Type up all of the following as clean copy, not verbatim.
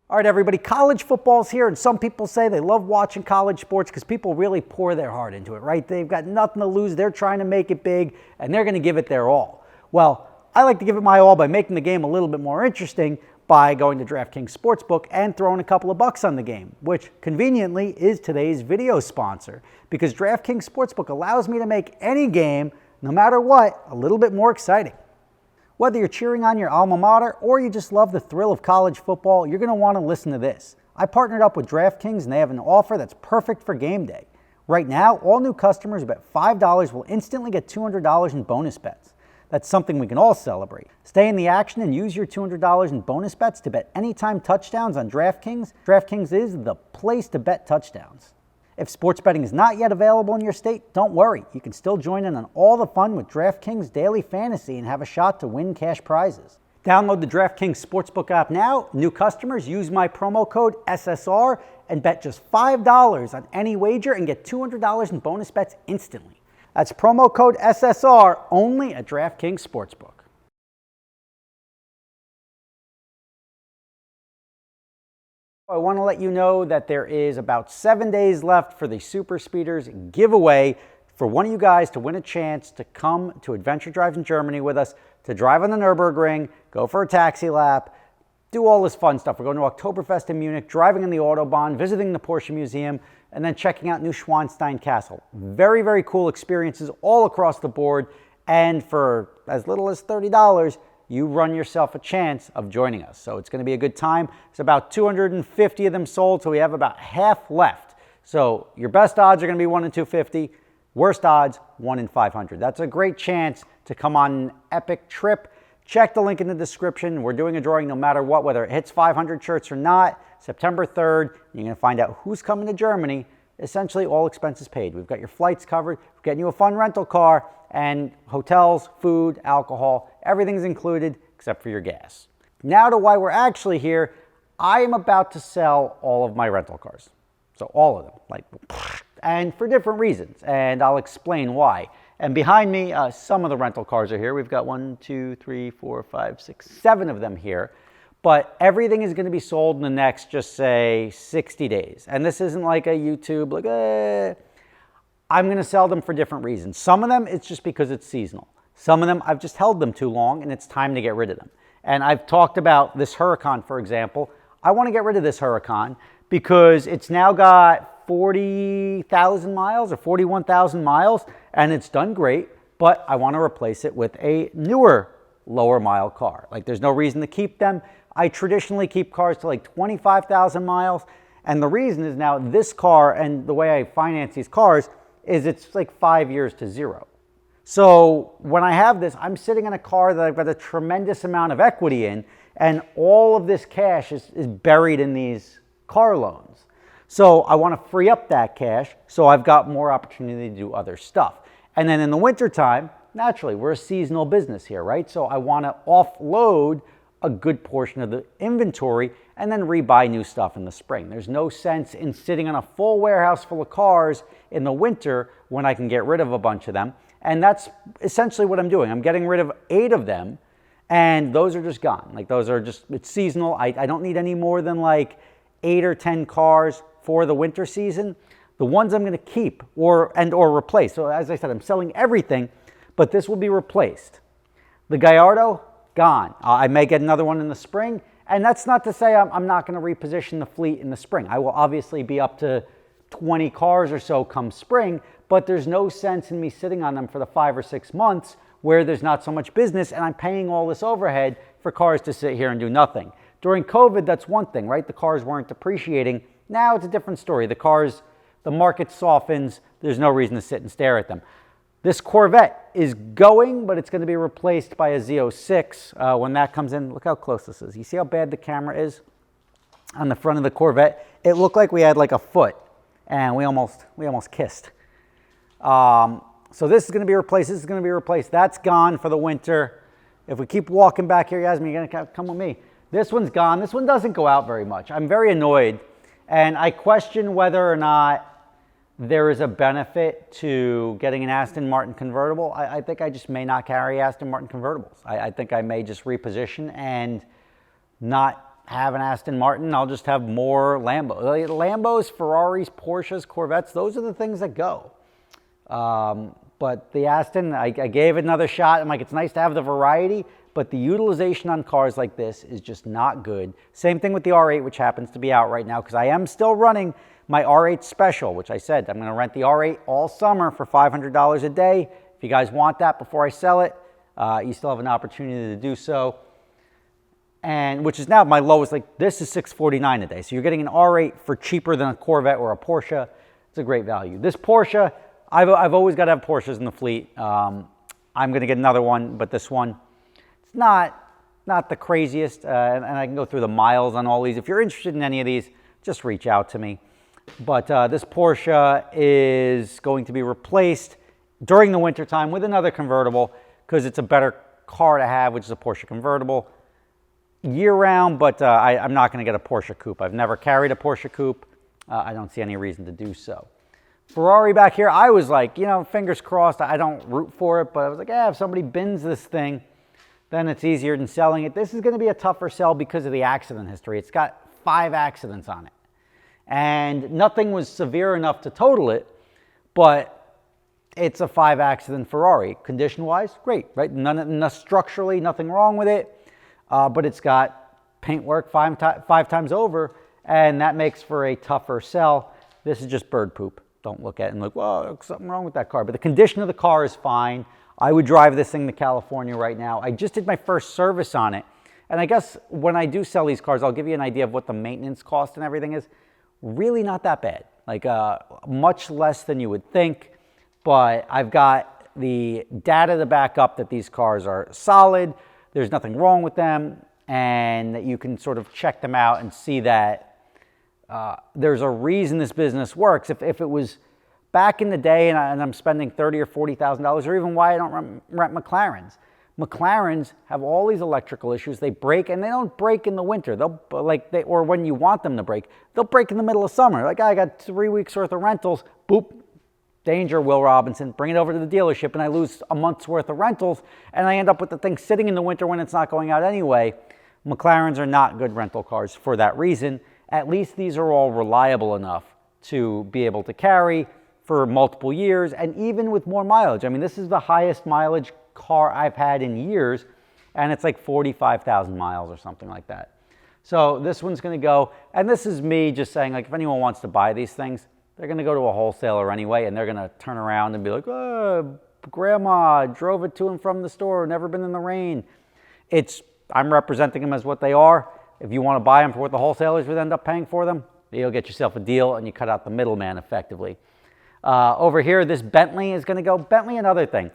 All right, everybody, college football's here, and some people say they love watching college sports because people really pour their heart into it, right? They've got nothing to lose. They're trying to make it big, and they're going to give it their all. Well, I like to give it my all by making the game a little bit more interesting by going to DraftKings Sportsbook and throwing a couple of bucks on the game, which conveniently is today's video sponsor, because DraftKings Sportsbook allows me to make any game, no matter what, a little bit more exciting. Whether you're cheering on your alma mater or you just love the thrill of college football, you're going to want to listen to this. I partnered up with DraftKings and they have an offer that's perfect for game day. Right now, all new customers who bet $5 will instantly get $200 in bonus bets. That's something we can all celebrate. Stay in the action and use your $200 in bonus bets to bet anytime touchdowns on DraftKings. DraftKings is the place to bet touchdowns. If sports betting is not yet available in your state, don't worry. You can still join in on all the fun with DraftKings Daily Fantasy and have a shot to win cash prizes. Download the DraftKings Sportsbook app now. New customers use my promo code SSR and bet just $5 on any wager and get $200 in bonus bets instantly. That's promo code SSR only at DraftKings Sportsbook. I want to let you know that there is about 7 days left for the Super Speeders giveaway for one of you guys to win a chance to come to Adventure Drives in Germany with us, to drive on the Nürburgring, go for a taxi lap, do all this fun stuff. We're going to Oktoberfest in Munich, driving in the Autobahn, visiting the Porsche Museum, and then checking out Neuschwanstein Castle. Very, very cool experiences all across the board. And for as little as $30, you run yourself a chance of joining us. So it's going to be a good time. It's about 250 of them sold, so we have about half left. So your best odds are going to be 1 in 250. Worst odds, 1 in 500. That's a great chance to come on an epic trip. Check the link in the description. We're doing a drawing no matter what, whether it hits 500 shirts or not. September 3rd, you're going to find out who's coming to Germany. Essentially, all expenses paid. We've got your flights covered. We're getting you a fun rental car, and hotels, food, alcohol, everything's included except for your gas. Now to why we're actually here. I am about to sell all of my rental cars. So all of them, and for different reasons, and I'll explain why. And behind me, some of the rental cars are here. We've got 1, 2, 3, 4, 5, 6, 7 of them here. But everything is going to be sold in the next, just say, 60 days. And this isn't like a YouTube, I'm going to sell them for different reasons. Some of them, it's just because it's seasonal. Some of them, I've just held them too long, and it's time to get rid of them. And I've talked about this Huracan, for example. I want to get rid of this Huracan because it's now got 40,000 miles or 41,000 miles, and it's done great, but I want to replace it with a newer, lower mile car. There's no reason to keep them. I traditionally keep cars to 25,000 miles, and the reason is now this car, and the way I finance these cars, is it's 5 years to 0. So when I have this, I'm sitting in a car that I've got a tremendous amount of equity in, and all of this cash is buried in these car loans. So I want to free up that cash so I've got more opportunity to do other stuff. And then in the wintertime, naturally, we're a seasonal business here, right? So I want to offload a good portion of the inventory and then rebuy new stuff in the spring. There's no sense in sitting on a full warehouse full of cars in the winter when I can get rid of a bunch of them. And that's essentially what I'm doing. I'm getting rid of 8 of them, and those are just gone. Those are just, it's seasonal. I don't need any more than 8 or 10 cars for the winter season. The ones I'm going to keep or replace. So as I said, I'm selling everything, but this will be replaced. The Gallardo, gone. I may get another one in the spring, and that's not to say I'm not going to reposition the fleet in the spring. I will obviously be up to 20 cars or so come spring, but there's no sense in me sitting on them for the 5 or 6 months where there's not so much business and I'm paying all this overhead for cars to sit here and do nothing. During COVID, that's one thing, right? The cars weren't depreciating. Now it's a different story. The market softens. There's no reason to sit and stare at them. This Corvette is going, but it's going to be replaced by a Z06 when that comes in. Look how close this is. You see how bad the camera is on the front of the Corvette? It looked like we had a foot, and we almost kissed. So this is going to be replaced. This is going to be replaced. That's gone for the winter. If we keep walking back here, Yasmin, you're going to come with me. This one's gone. This one doesn't go out very much. I'm very annoyed, and I question whether or not there is a benefit to getting an Aston Martin convertible. I think I just may not carry Aston Martin convertibles. I think I may just reposition and not have an Aston Martin, I'll just have more Lambos, Ferraris, Porsches, Corvettes, those are the things that go. But the Aston, I gave it another shot. I'm like, it's nice to have the variety, but the utilization on cars like this is just not good. Same thing with the R8, which happens to be out right now, because I am still running my R8 special, which I said I'm going to rent the R8 all summer for $500 a day. If you guys want that before I sell it, you still have an opportunity to do so. And which is now my lowest, like this is $649 a day. So you're getting an R8 for cheaper than a Corvette or a Porsche. It's a great value. This Porsche, I've always got to have Porsches in the fleet. I'm going to get another one, but this one, it's not the craziest. And I can go through the miles on all these. If you're interested in any of these, just reach out to me. But this Porsche is going to be replaced during the wintertime with another convertible because it's a better car to have, which is a Porsche convertible. Year-round, but I'm not going to get a Porsche coupe. I've never carried a Porsche coupe. I don't see any reason to do so. Ferrari back here, I was like, fingers crossed. I don't root for it, but I was like, if somebody bins this thing, then it's easier than selling it. This is going to be a tougher sell because of the accident history. It's got 5 accidents on it. And nothing was severe enough to total it, but it's a 5-accident Ferrari. Condition-wise, great, right? Structurally, nothing wrong with it. But it's got paintwork 5 times over, and that makes for a tougher sell. This is just bird poop. Don't look at it and look, whoa, there's something wrong with that car. But the condition of the car is fine. I would drive this thing to California right now. I just did my first service on it. And I guess when I do sell these cars, I'll give you an idea of what the maintenance cost and everything is. Really not that bad. Like much less than you would think. But I've got the data to back up that these cars are solid. There's nothing wrong with them, and that you can sort of check them out and see that there's a reason this business works. If it was back in the day and I'm spending $30,000 or $40,000, or even why I don't rent McLarens. McLarens have all these electrical issues. They break, and they don't break in the winter. Or when you want them to break, they'll break in the middle of summer. Like, I got 3 weeks worth of rentals. Boop. Danger, Will Robinson, bring it over to the dealership, and I lose a month's worth of rentals, and I end up with the thing sitting in the winter when it's not going out anyway. McLarens are not good rental cars for that reason. At least these are all reliable enough to be able to carry for multiple years, and even with more mileage. I mean, this is the highest mileage car I've had in years, and it's like 45,000 miles or something like that. So this one's going to go, and this is me just saying, like, if anyone wants to buy these things, they're going to go to a wholesaler anyway, and they're going to turn around and be like, oh, Grandma drove it to and from the store, never been in the rain. I'm representing them as what they are. If you want to buy them for what the wholesalers would end up paying for them, you'll get yourself a deal, and you cut out the middleman effectively. Over here, this Bentley is going to go. Bentley, another thing.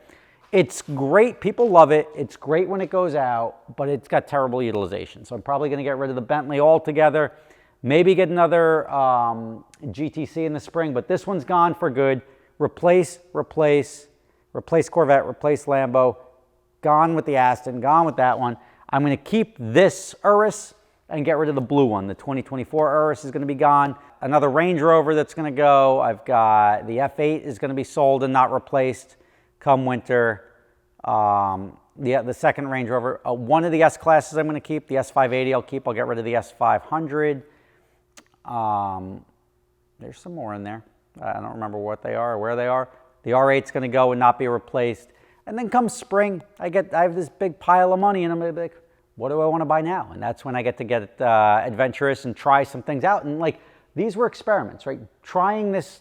It's great. People love it. It's great when it goes out, but it's got terrible utilization. So I'm probably going to get rid of the Bentley altogether. Maybe get another GTC in the spring, but this one's gone for good. Replace Corvette, replace Lambo. Gone with the Aston, gone with that one. I'm going to keep this Urus and get rid of the blue one. The 2024 Urus is going to be gone. Another Range Rover that's going to go. I've got the F8 is going to be sold and not replaced come winter. The second Range Rover. One of the S-classes I'm going to keep. The S580 I'll keep. I'll get rid of the S500. There's some more in there. I don't remember what they are or where they are. The R8's going to go and not be replaced. And then come spring, I have this big pile of money, and I'm going to be like, what do I want to buy now? And that's when I get to get adventurous and try some things out. And like, these were experiments, right? Trying this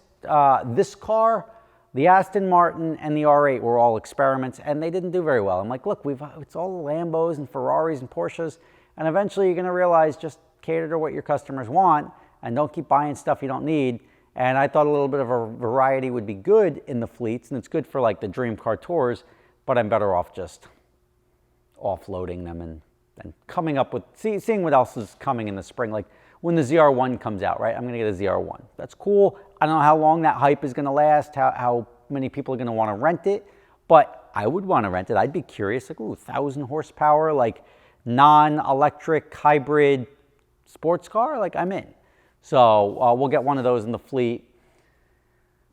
car, the Aston Martin, and the R8 were all experiments, and they didn't do very well. I'm like, look, it's all Lambos and Ferraris and Porsches, and eventually you're going to realize just cater to what your customers want, and don't keep buying stuff you don't need. And I thought a little bit of a variety would be good in the fleets, and it's good for like the dream car tours, but I'm better off just offloading them and coming up with, seeing what else is coming in the spring. Like when the ZR1 comes out, right? I'm going to get a ZR1. That's cool. I don't know how long that hype is going to last, how many people are going to want to rent it, but I would want to rent it. I'd be curious, like, ooh, 1,000 horsepower, like non-electric hybrid sports car, like I'm in. So we'll get one of those in the fleet.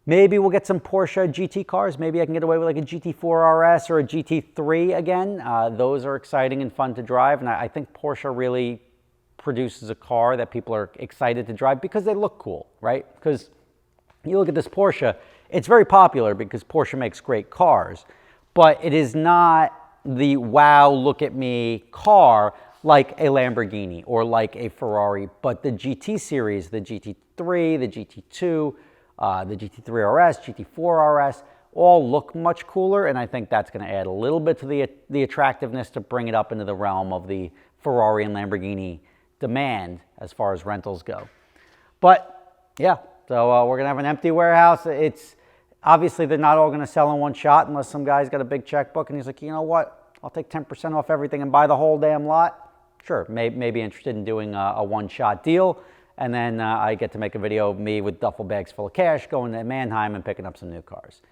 Maybe we'll get some Porsche GT cars. Maybe I can get away with like a GT4 RS or a GT3 again. Those are exciting and fun to drive, and I think Porsche really produces a car that people are excited to drive because they look cool, right? Because you look at this Porsche, it's very popular because Porsche makes great cars, but it is not the wow, look at me car like a Lamborghini or like a Ferrari, but the GT series, the GT3, the GT2, the GT3 RS, GT4 RS, all look much cooler, and I think that's going to add a little bit to the attractiveness to bring it up into the realm of the Ferrari and Lamborghini demand as far as rentals go. But yeah, so we're going to have an empty warehouse. It's obviously they're not all going to sell in one shot unless some guy's got a big checkbook and he's like, you know what, I'll take 10% off everything and buy the whole damn lot. Sure, may be interested in doing a one-shot deal, and then I get to make a video of me with duffel bags full of cash going to Mannheim and picking up some new cars.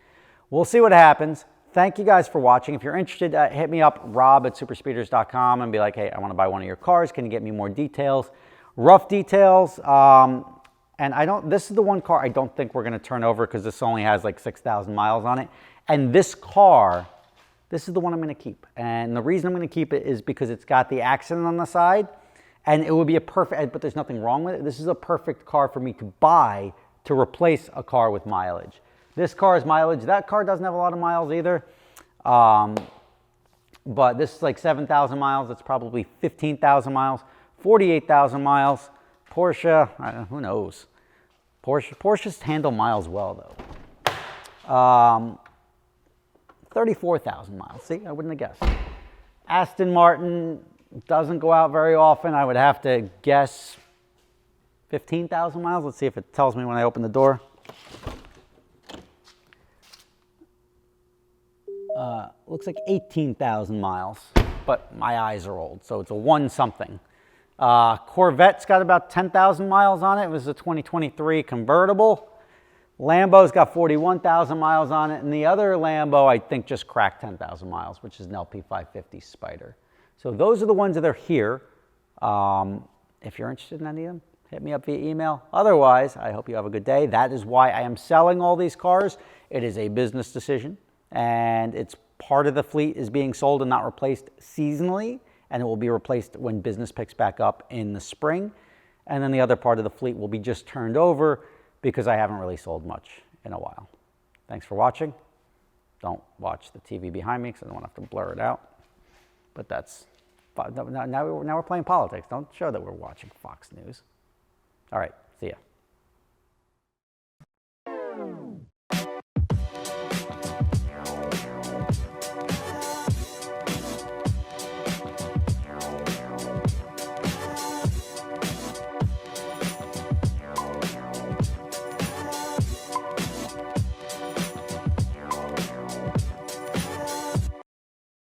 We'll see what happens. Thank you guys for watching. If you're interested, hit me up, rob@superspeeders.com, and be like, hey, I want to buy one of your cars. Can you get me more details? Rough details. And this is the one car I don't think we're going to turn over because this only has like 6,000 miles on it. And this car, this is the one I'm going to keep. And the reason I'm going to keep it is because it's got the accident on the side, and it would be a perfect, but there's nothing wrong with it. This is a perfect car for me to buy to replace a car with mileage. This car's mileage, that car doesn't have a lot of miles either. But this is like 7,000 miles. It's probably 15,000 miles, 48,000 miles. Porsche, who knows? Porsches handle miles well, though. 34,000 miles. See, I wouldn't have guessed. Aston Martin doesn't go out very often. I would have to guess 15,000 miles. Let's see if it tells me when I open the door. Looks like 18,000 miles, but my eyes are old, so it's a one something. Corvette's got about 10,000 miles on it. It was a 2023 convertible. Lambo's got 41,000 miles on it, and the other Lambo I think just cracked 10,000 miles, which is an LP550 Spider. So those are the ones that are here. If you're interested in any of them, hit me up via email. Otherwise, I hope you have a good day. That is why I am selling all these cars. It is a business decision, and it's part of the fleet is being sold and not replaced seasonally, and it will be replaced when business picks back up in the spring. And then the other part of the fleet will be just turned over because I haven't really sold much in a while. Thanks for watching. Don't watch the TV behind me because I don't want to have to blur it out. But that's, now we're playing politics. Don't show that we're watching Fox News. All right.